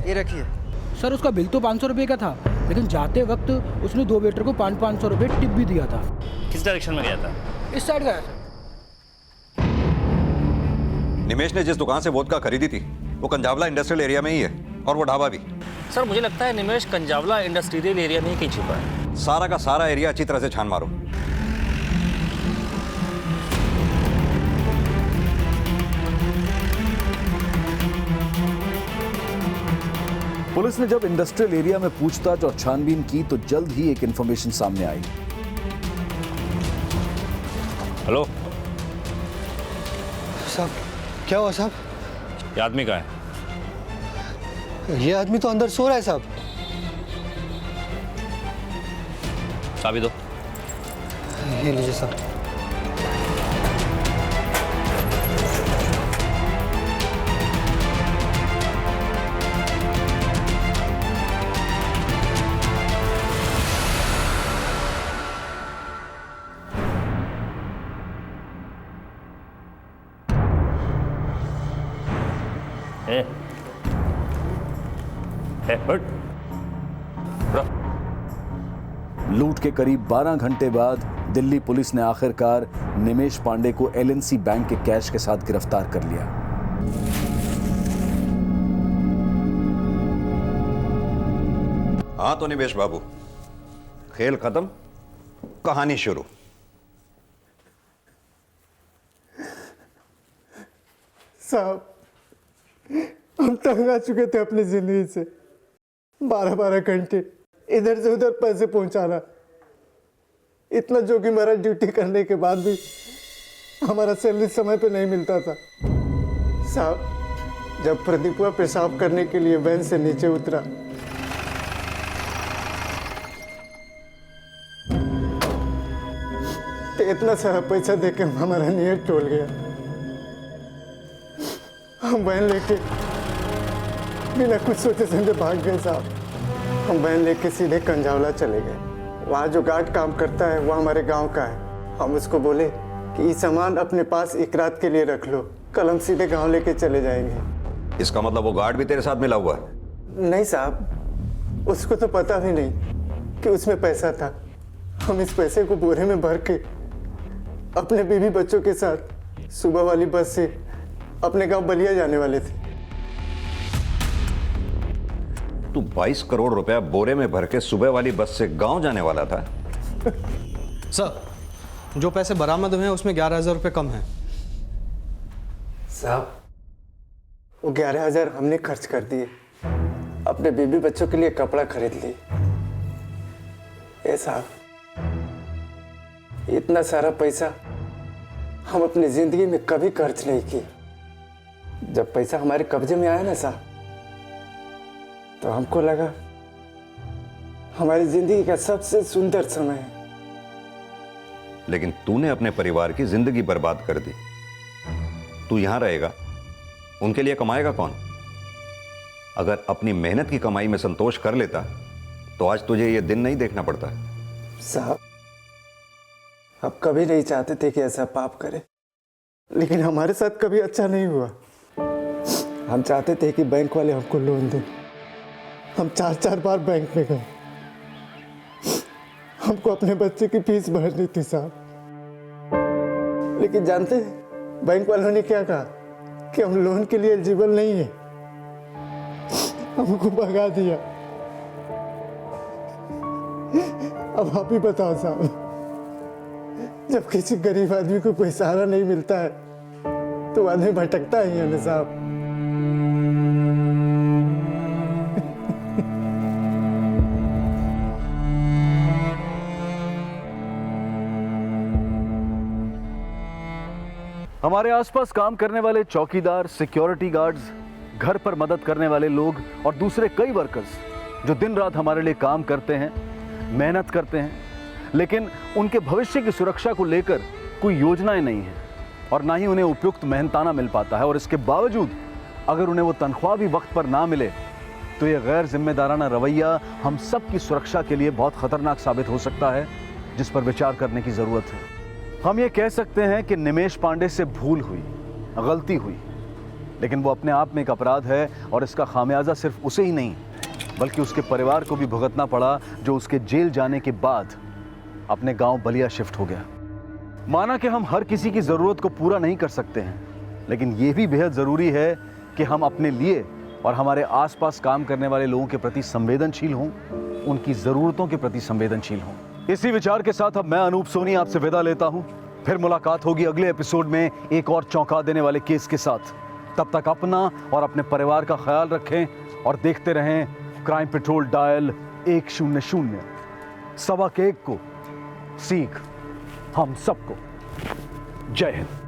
ये रखिए। सर उसका बिल तो 500 रुपये का था, लेकिन जाते वक्त उसने 2 वेटर को 500 रुपये टिप भी दिया था। किस डायरेक्शन में गया था? इस साइड गया था। निमेश ने जिस दुकान से वोदका खरीदी थी वो कंझावला इंडस्ट्रियल एरिया में ही है, और वो ढाबा भी। सर मुझे लगता है निमेश कंझावला इंडस्ट्रियल एरिया में ही कहीं छिपा है। सारा का सारा एरिया अच्छी तरह से छान मारो। पुलिस ने जब इंडस्ट्रियल एरिया में पूछताछ और छानबीन की तो जल्द ही एक इंफॉर्मेशन सामने आई। हेलो साहब, क्या हुआ साहब? ये आदमी का है? ये आदमी तो अंदर सो रहा है साहब। चाबी दो। ये लीजिए साहब। लूट के करीब 12 घंटे बाद दिल्ली पुलिस ने आखिरकार निमेश पांडे को एलएनसी बैंक के कैश के साथ गिरफ्तार कर लिया। हाँ तो निमेश बाबू, खेल खत्म, कहानी शुरू। साहब हम तंग आ चुके थे अपनी जिंदगी से। 12-12 घंटे इधर से उधर पैसे पहुंचाना, इतना जोखिम भरा ड्यूटी करने के बाद भी हमारा सैलरी समय पे नहीं मिलता था। साहब, जब प्रदीपा पेशाब करने के लिए वैन से नीचे उतरा तो इतना सारा पैसा देके हमारा नीयत टूट गया। हम वैन लेके बिना कुछ सोचे समझे भाग गए साहब। हम वैन लेके सीधे कंझावला चले गए। वहाँ जो गार्ड काम करता है वो हमारे गांव का है। हम उसको बोले कि ये सामान अपने पास एक रात के लिए रख लो, कल हम सीधे गांव लेके चले जाएंगे। इसका मतलब वो गार्ड भी तेरे साथ मिला हुआ है? नहीं साहब, उसको तो पता भी नहीं कि उसमें पैसा था। हम इस पैसे को बोरे में भर के अपने बीवी बच्चों के साथ सुबह वाली बस से अपने गांव बलिया जाने वाले थे। तू 22 करोड़ रुपया बोरे में भर के सुबह वाली बस से गांव जाने वाला था? सर, जो पैसे बरामद हुए हैं उसमें 11,000 रुपये कम है। साहब, वो 11,000 हमने खर्च कर दिए, अपने बीबी बच्चों के लिए कपड़ा खरीद लिए। ए साहब, इतना सारा पैसा हम अपनी जिंदगी में कभी खर्च नहीं किए। जब पैसा हमारे कब्जे में आया ना साहब, तो हमको लगा हमारी जिंदगी का सबसे सुंदर समय है। लेकिन तूने अपने परिवार की जिंदगी बर्बाद कर दी। तू यहां रहेगा, उनके लिए कमाएगा कौन? अगर अपनी मेहनत की कमाई में संतोष कर लेता तो आज तुझे ये दिन नहीं देखना पड़ता। साहब, आप कभी नहीं चाहते थे कि ऐसा पाप करे, लेकिन हमारे साथ कभी अच्छा नहीं हुआ। हम चाहते थे कि बैंक वाले हमको लोन दें। हम 4-4 बार बैंक में गए। हमको अपने बच्चे की फीस भरनी थी साहब, लेकिन जानते हैं बैंक वालों ने क्या कहा कि हम लोन के लिए एलिजिबल नहीं है। हमको भगा दिया। अब आप ही बताओ साहब, जब किसी गरीब आदमी को कोई सहारा नहीं मिलता है तो आदमी भटकता ही है ना साहब। हमारे आसपास काम करने वाले चौकीदार, सिक्योरिटी गार्ड्स, घर पर मदद करने वाले लोग और दूसरे कई वर्कर्स जो दिन रात हमारे लिए काम करते हैं, मेहनत करते हैं, लेकिन उनके भविष्य की सुरक्षा को लेकर कोई योजनाएं नहीं है और ना ही उन्हें उपयुक्त मेहनताना मिल पाता है। और इसके बावजूद अगर उन्हें वो तनख्वाह भी वक्त पर ना मिले तो ये गैर जिम्मेदाराना रवैया हम सब की सुरक्षा के लिए बहुत खतरनाक साबित हो सकता है, जिस पर विचार करने की जरूरत है। हम ये कह सकते हैं कि निमेश पांडे से भूल हुई, गलती हुई, लेकिन वो अपने आप में एक अपराध है और इसका खामियाजा सिर्फ उसे ही नहीं बल्कि उसके परिवार को भी भुगतना पड़ा, जो उसके जेल जाने के बाद अपने गांव बलिया शिफ्ट हो गया। माना कि हम हर किसी की ज़रूरत को पूरा नहीं कर सकते हैं, लेकिन यह भी बेहद ज़रूरी है कि हम अपने लिए और हमारे आसपास काम करने वाले लोगों के प्रति संवेदनशील हों, उनकी ज़रूरतों के प्रति संवेदनशील हों। इसी विचार के साथ अब मैं अनूप सोनी आपसे विदा लेता हूं। फिर मुलाकात होगी अगले एपिसोड में एक और चौंका देने वाले केस के साथ। तब तक अपना और अपने परिवार का ख्याल रखें और देखते रहें क्राइम पेट्रोल डायल 100। सबक एक को सीख हम सबको। जय हिंद।